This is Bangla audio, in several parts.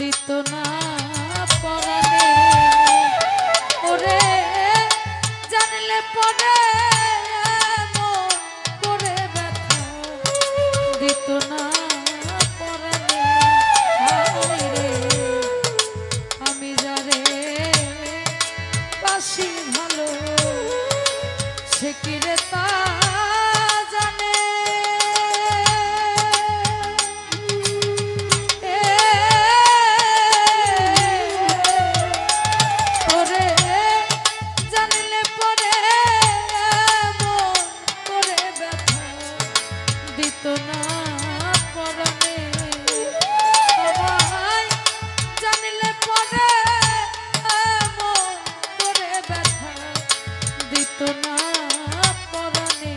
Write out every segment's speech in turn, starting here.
দিত না পরাণে ওরে জানলে পরে মন করে ব্যথা দিত না পরাণে হায় রে আমি যারে বাসি ভালো সে কি রে তা জানে ওরে জানলে পরে মন করে ব্যথা দিত না পরাণে আমায় জানলে পরে মন করে ব্যথা দিত না পরাণে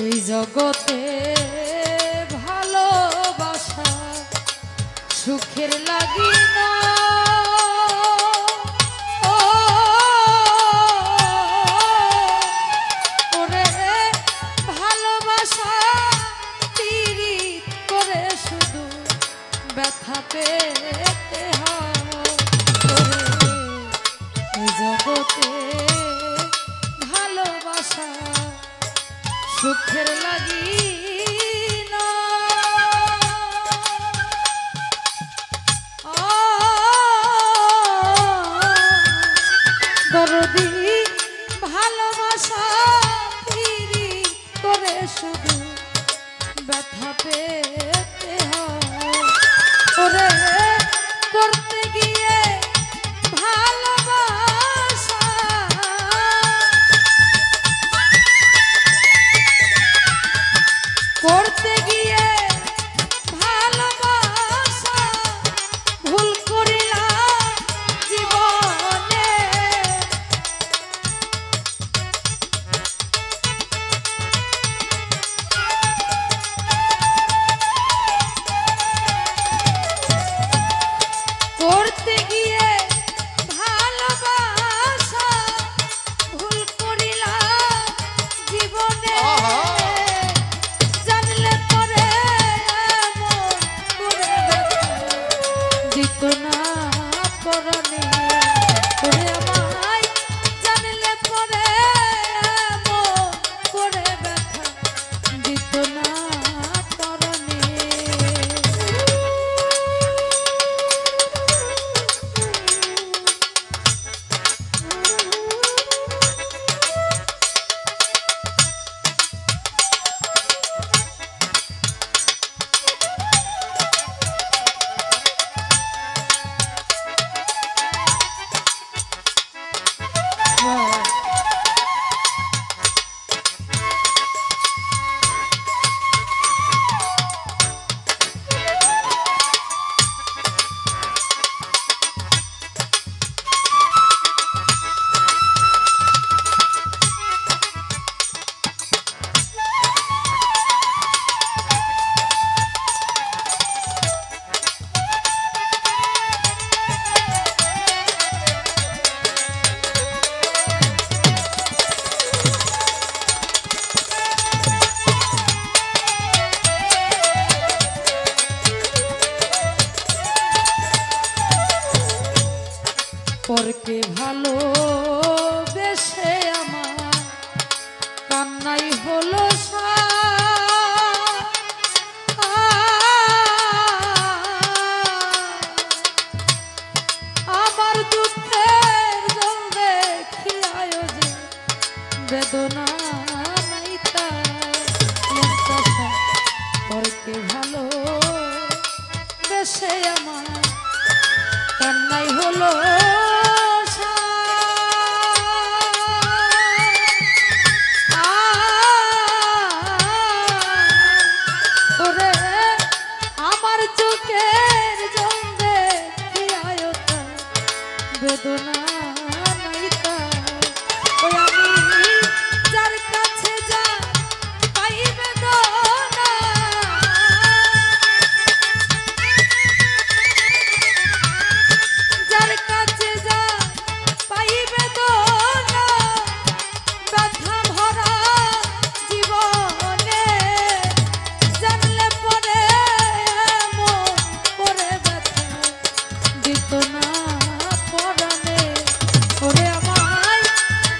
এই জগতে ভালোবাসা সুখের লাগি না ওরে ভালোবাসা পীড়িত করে শুধু ব্যথা পেতে হয় এই জগতে ভালোবাসা সুখের লাগি না দরদি ভালোবাসা ফিরি করে শুধু ব্যথা পেতে হয় ওরে করতে গিয়ে ভালোবাসা করতে গিয়ে ভালোবাসা ভুল করিলাম জীবনে করতে গিয়ে ভালোবাসা ভুল করিলাম জীবনে দিত না পরাণে ওরে আমায় জানলে পরে মন করে ব্যথা দিত না পরাণে পরকে ভালোবেসে আমার কান্নাই হলো আমার দুঃখের জল দেখিয়া কান্নাই হলো ওরে আমার চোখের জলে কি আয়তা বেদনা নাইতা ওই আমি যার কাছে যা পাই বেদনা যার কাছে যা পাই বেদনা ব্যথা ভরা জীবনে জানলে পরে মন করে ব্যথা দিত না পরাণে ওরে আমায়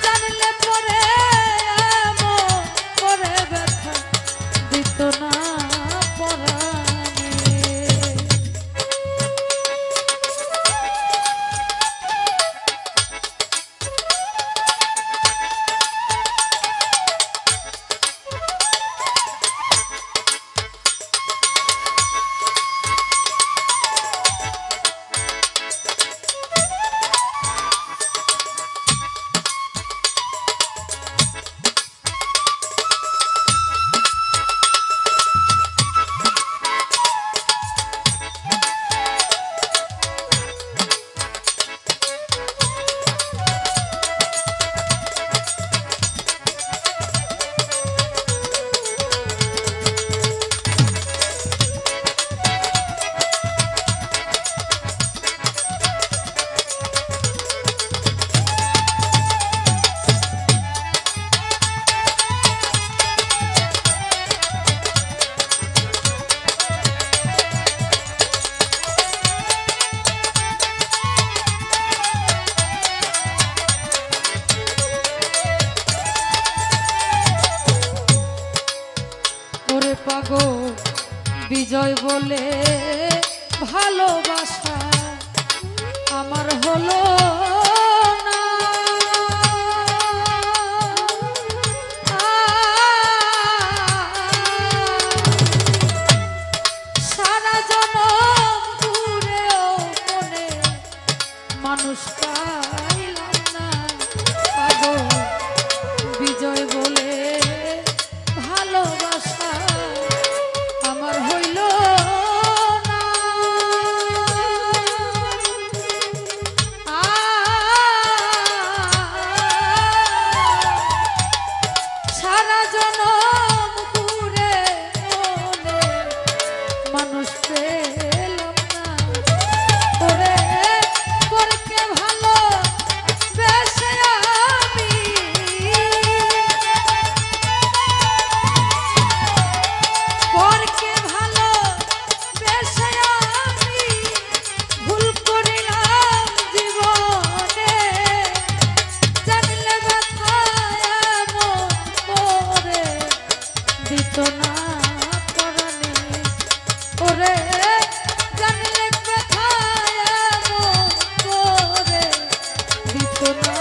জানলে পরে মন করে ব্যথা দিত না পরাণে পাগো বিজয় বলে ভালোবাসা আমার হলো না সারা জনম ঘুরেও মনে মানুষ পাইলাম না পাগো বিজয় বলে ভালোবাসা আমার হইল না সারা জনম ঘুরে মনে মানুষ পেলাম না ওরে পরকে ভালো বেশে আমি পরকে ভালো বেশে আমি ভুল করিলাম জীবনে জানলে ব্যথা এমন করে দিত না পরাণে ওরে জানলে ব্যথা এমন করে দিত না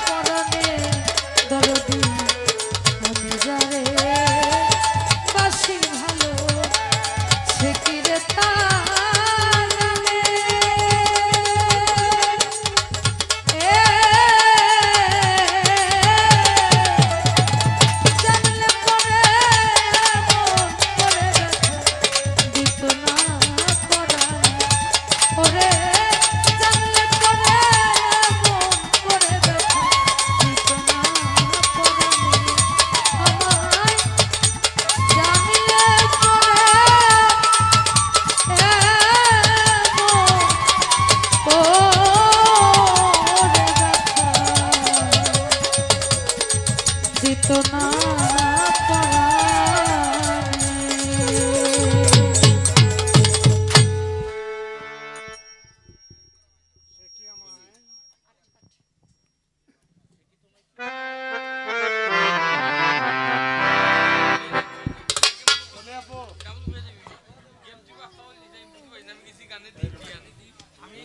পরাণে দরদি আমি যারে বাসি ভালো সে কি রে তা জানে জানলে পরে এমন করে ব্যথা দিত না পরাণে ওরে জানলে পরে এমন করে ব্যথা দিত না পরাণে আমায় জানলে পরে দিত না আমি